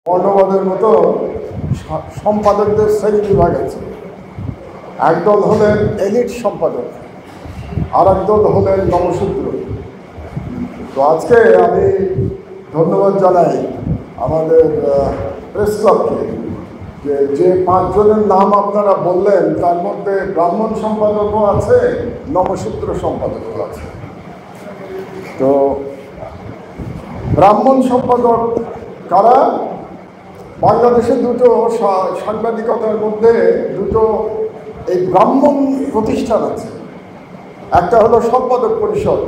বর্ণবাদের মতো সম্পাদকদের শ্রেণী বিভাগ আছে। একদল হলেন এলিট সম্পাদক, আর একদল হলেন নমশূদ্র। তো আজকে আমি ধন্যবাদ জানাই আমাদের প্রেস ক্লাবকে যে 5 জনের নাম আপনারা বললেন, তার মধ্যে ব্রাহ্মণ সম্পাদকও আছে, নমশূদ্র সম্পাদকও আছে। তো ব্রাহ্মণ সম্পাদক কারা? বাংলাদেশে দুটো সাংবাদিকতার মধ্যে দুটো এই ব্রাহ্মণ প্রতিষ্ঠান আছে। একটা হলো সম্পাদক পরিষদ,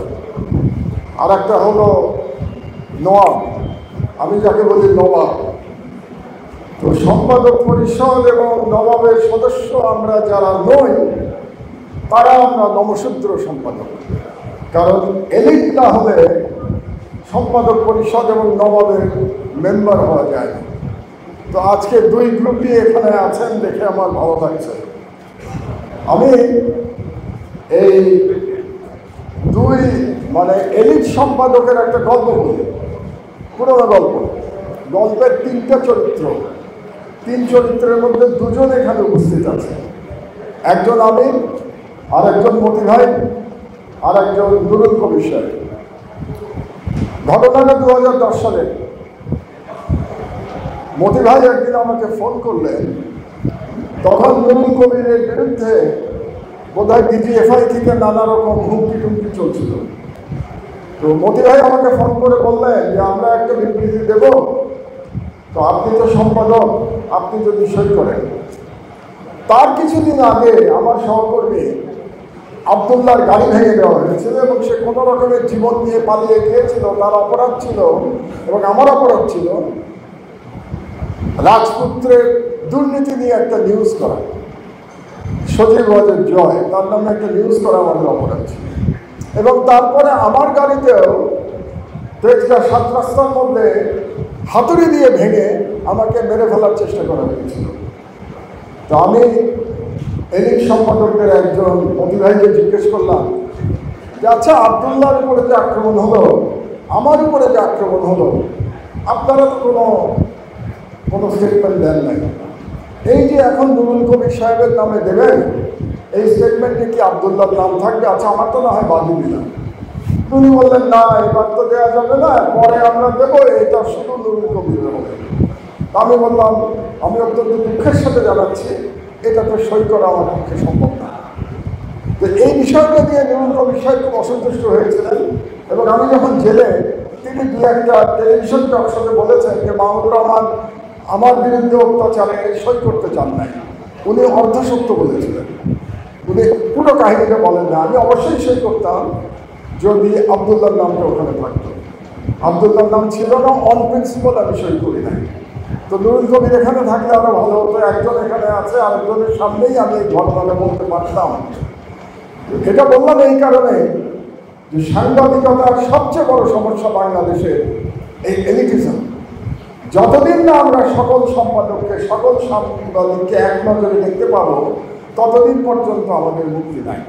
আর একটা হলো নওয়াব, আমি যাকে বলি নবাব। তো সম্পাদক পরিষদ এবং নবাবের সদস্য আমরা যারা নই, তারা আমরা নমশূদ্র সম্পাদক। কারণ এলিট না হলে সম্পাদক পরিষদ এবং নবাবের মেম্বার হওয়া যায় না। তো আজকে দুই গ্রুপই এখানে আছেন দেখে আমার ভালো লাগছে। আমি এই দুই এলিট সম্পাদকের একটা গল্প বলি, পুরোনো গল্প। গল্পের 3টা চরিত্র, 3 চরিত্রের মধ্যে 2 জন এখানে উপস্থিত আছে। একজন আমি, আর একজন মতি ভাই, আর একজন নুরুল কবির সাহেব। ঘটনাটা 2010 সালে। মতি ভাই একদিন আমাকে ফোন করলেন, তখন নুরুল কবিরের বিরুদ্ধে বোধহয় ডিজিএফআই থেকে নানা রকম হুমকি টুমকি চলছিল। তো মতি ভাই আমাকে ফোন করে বললেন যে আমরা একটা বিবৃতি দেব, তো আপনি তো সম্পাদক, আপনি যদি সই করেন। তার কিছুদিন আগে আমার সহকর্মী আবদুল্লাহর গাড়ি ভেঙে দেওয়া হয়েছিল এবং সে কোনো রকমের জীবন নিয়ে পালিয়ে গিয়েছিল। তার অপরাধ ছিল এবং আমার অপরাধ ছিল রাজপুত্রের দুর্নীতি নিয়ে একটা নিউজ করা। সজীব ওয়াজেদ জয়, তার নামে একটা নিউজ করা আমাদের অপরাধ ছিল। এবং তারপরে আমার গাড়িতেও তেজগাঁ 7 রাস্তার মধ্যে হাতুড়ি দিয়ে ভেঙে আমাকে মেরে ফেলার চেষ্টা করা হয়েছিল। তো আমি এলিট সম্পাদকদের একজন মতি ভাইকে জিজ্ঞেস করলাম যে আচ্ছা, আবদুল্লাহর উপরে যে আক্রমণ হলো, আমার উপরে যে আক্রমণ হলো, আপনারা তো কোনো স্টেটমেন্ট দেন নাই। এই যে এখন নুরুল কবির সাহেবের নামে দেবেন, এই স্টেটমেন্টে কি আবদুল্লাহর নাম থাকবে? আচ্ছা, আমার তো না হয় বাদই দিলাম। উনি বললেন না, এবার তো দেওয়া যাবে না, পরে আমরা দেবো, এটা শুধু নুরুল কবির হবে। আমি বললাম আমি অত্যন্ত দুঃখের সাথে জানাচ্ছি, এটা তো সই করা আমার পক্ষে সম্ভব না। তো এই বিষয়টা নিয়ে নুরুল কবির সাহেব খুব অসন্তুষ্ট হয়েছিলেন। এবং আমি যখন জেলে, তিনি 2-1টা টেলিভিশন টকশোতে বলেছেন যে মাহমুদুর রহমান আমার বিরুদ্ধে অত্যাচারে সই করতে চান নাই। উনি অর্ধসত্য বলেছিলেন, উনি পুরো কাহিনীটা বলেন না। আমি অবশ্যই সই করতাম যদি আবদুল্লাহর নামটা ওখানে থাকতো। আবদুল্লাহর নাম ছিল না, অন প্রিন্সিপাল আমি সই করি নাই। তো নুরুল কবির এখানে থাকলে আরো ভালো হতো। একজন এখানে আছে, আরেকজনের সামনেই আমি এই ঘটনাটা বলতে পারতাম। এটা বললাম এই কারণে যে সাংবাদিকতার সবচেয়ে বড় সমস্যা বাংলাদেশে এই এলিটিজম। যতদিন না আমরা সকল সম্পাদককে, সকল সাংবাদিককে এক নজরে দেখতে পাবো, ততদিন পর্যন্ত আমাদের মুক্তি নাই।